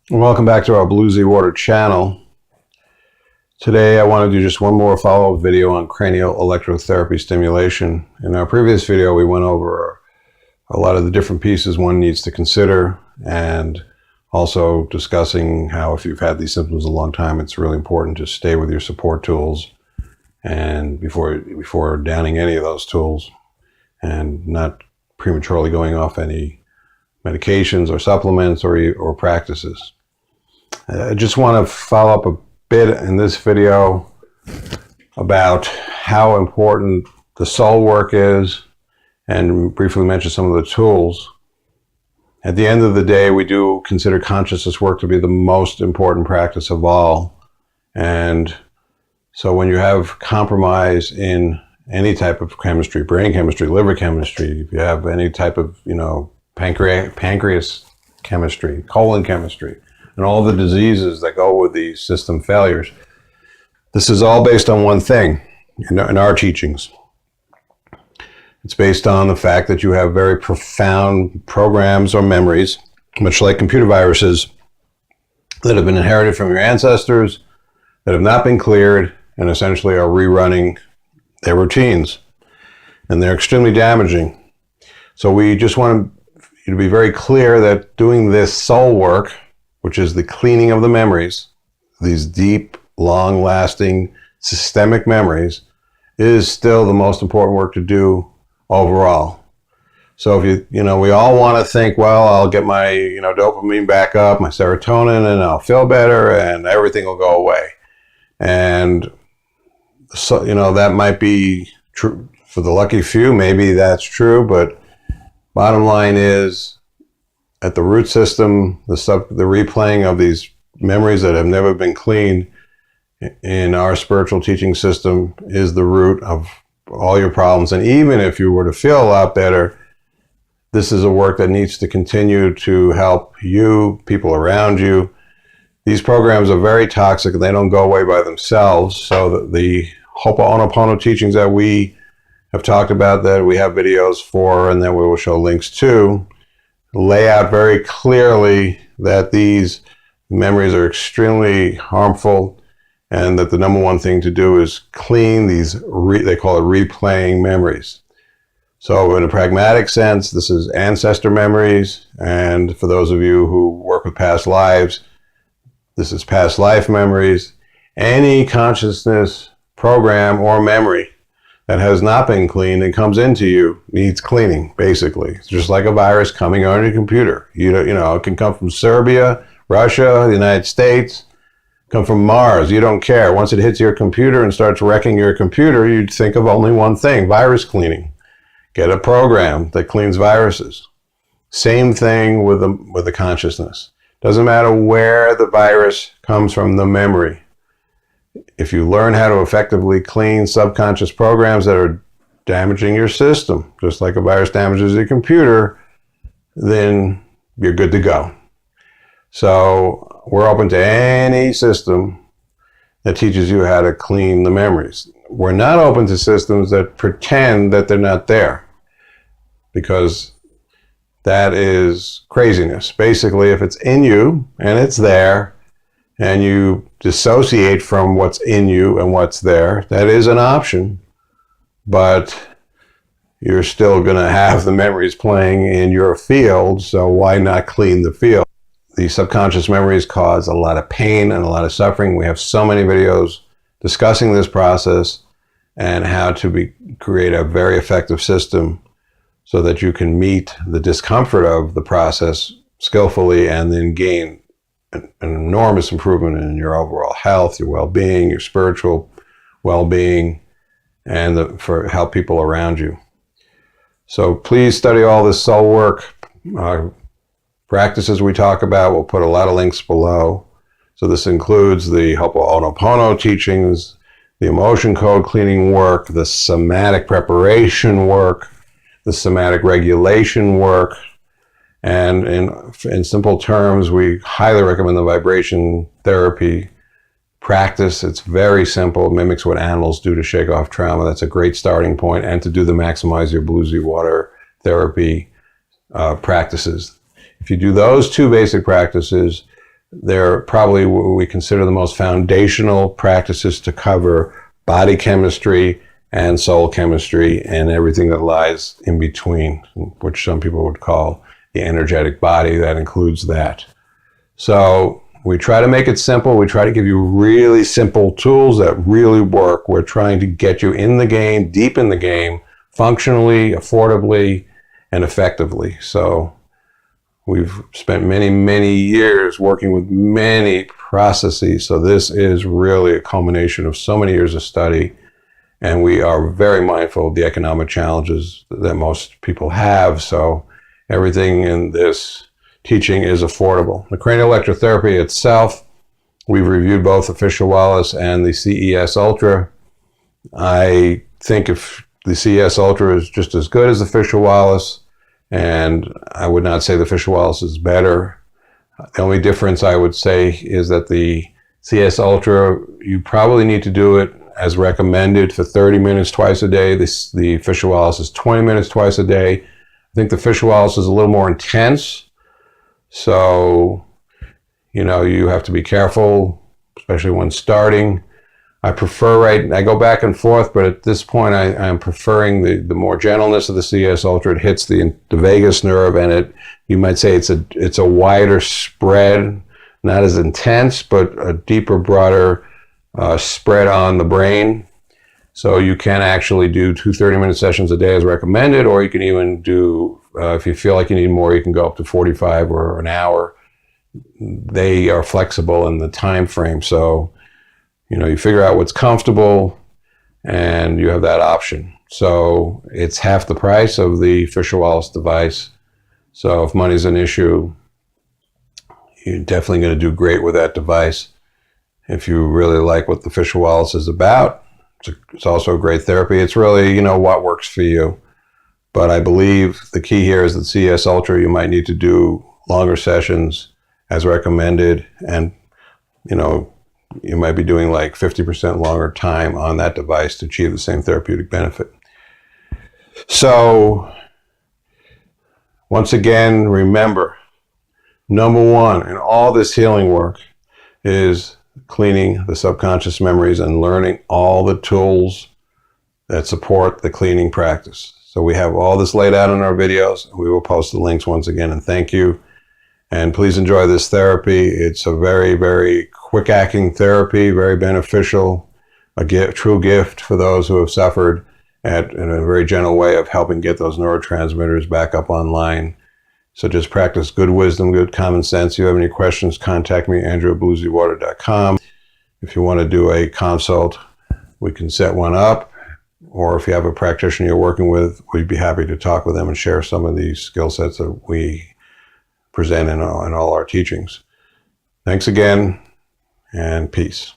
Welcome back to our Blue Z Water channel. Today I want to do just one more follow-up video on cranial electrotherapy stimulation. In our previous video we went over a lot of the different pieces one needs to consider, and also discussing how if you've had these symptoms a long time, it's really important to stay with your support tools and before downing any of those tools, and not prematurely going off any medications or supplements or practices. I just want to follow up a bit in this video about how important the soul work is and briefly mention some of the tools. At the end of the day, we do consider consciousness work to be the most important practice of all. And so when you have compromise in any type of chemistry, brain chemistry, liver chemistry, if you have any type of, pancreas chemistry, colon chemistry, and all the diseases that go with these system failures, this is all based on one thing in our teachings. It's based on the fact that you have very profound programs or memories, much like computer viruses, that have been inherited from your ancestors, that have not been cleared, and essentially are rerunning their routines. And they're extremely damaging. So we just want you to be very clear that doing this soul work, which is the cleaning of the memories, these deep, long-lasting, systemic memories, is still the most important work to do overall. So if we all want to think, well, I'll get my, dopamine back up, my serotonin, and I'll feel better, and everything will go away. And so, that might be true for the lucky few. Maybe that's true, but bottom line is, at the root system, the replaying of these memories that have never been cleaned in our spiritual teaching system is the root of all your problems. And even if you were to feel a lot better, this is a work that needs to continue to help you, people around you. These programs are very toxic and they don't go away by themselves. So that the Ho'oponopono teachings that we have talked about, that we have videos for and that we will show links to, lay out very clearly that these memories are extremely harmful, and that the number one thing to do is clean these, they call it replaying memories. So in a pragmatic sense, this is ancestor memories, and for those of you who work with past lives, this is past life memories. Any consciousness program or memory that has not been cleaned and comes into you needs cleaning, basically. It's just like a virus coming on your computer. It can come from Serbia, Russia, the United States, come from Mars. You don't care. Once it hits your computer and starts wrecking your computer, you'd think of only one thing: virus cleaning. Get a program that cleans viruses. Same thing with the consciousness. Doesn't matter where the virus comes from, the memory. If you learn how to effectively clean subconscious programs that are damaging your system, just like a virus damages your computer, then you're good to go. So we're open to any system that teaches you how to clean the memories. We're not open to systems that pretend that they're not there, because that is craziness. Basically, if it's in you and it's there, and you dissociate from what's in you and what's there, that is an option, but you're still going to have the memories playing in your field, so why not clean the field? These subconscious memories cause a lot of pain and a lot of suffering. We have so many videos discussing this process and how to create a very effective system so that you can meet the discomfort of the process skillfully and then gain an enormous improvement in your overall health, your well-being, your spiritual well-being, and for help people around you. So please study all this soul work practices we talk about. We'll put a lot of links below. So this includes the Ho'oponopono teachings, the emotion code cleaning work, the somatic preparation work, the somatic regulation work. And in simple terms, we highly recommend the vibration therapy practice. It's very simple. It mimics what animals do to shake off trauma. That's a great starting point, and to do the Maximize Your Blue Z Water therapy practices. If you do those two basic practices, They're probably what we consider the most foundational practices to cover body chemistry and soul chemistry and everything that lies in between, which some people would call the energetic body. That includes that. So we try to make it simple. We try to give you really simple tools that really work. We're trying to get you in the game, deep in the game, functionally, affordably, and effectively. So we've spent many, many years working with many processes. So this is really a culmination of so many years of study. And we are very mindful of the economic challenges that most people have. So everything in this teaching is affordable. The cranial electrotherapy itself, we've reviewed both the Fisher-Wallace and the CES Ultra. I think if the CES Ultra is just as good as the Fisher-Wallace, and I would not say the Fisher-Wallace is better. The only difference I would say is that the CS Ultra, you probably need to do it as recommended for 30 minutes twice a day. The Fisher-Wallace is 20 minutes twice a day. I think the Fisher-Wallace is a little more intense. So, you have to be careful, especially when starting. I go back and forth, but at this point I'm preferring the more gentleness of the CS Ultra. It hits the vagus nerve, and you might say it's a wider spread, not as intense, but a deeper, broader spread on the brain. So you can actually do 2 30-minute sessions a day as recommended, or you can even do, if you feel like you need more, you can go up to 45 or an hour. They are flexible in the time frame. So you figure out what's comfortable and you have that option. So it's half the price of the Fisher-Wallace device. So if money's an issue, you're definitely going to do great with that device. If you really like what the Fisher-Wallace is about, it's also a great therapy. It's really, what works for you. But I believe the key here is that CS Ultra, you might need to do longer sessions as recommended, and, you might be doing like 50% longer time on that device to achieve the same therapeutic benefit. So, once again, remember, number one in all this healing work is cleaning the subconscious memories and learning all the tools that support the cleaning practice. So we have all this laid out in our videos. We will post the links once again, and thank you. And please enjoy this therapy. It's a very, very quick acting therapy, very beneficial, true gift for those who have suffered, in a very gentle way of helping get those neurotransmitters back up online. So just practice good wisdom, good common sense. If you have any questions, contact me, andrew@bluesywater.com. If you want to do a consult, we can set one up. Or if you have a practitioner you're working with, we'd be happy to talk with them and share some of these skill sets that we present in all our teachings. Thanks again, and peace.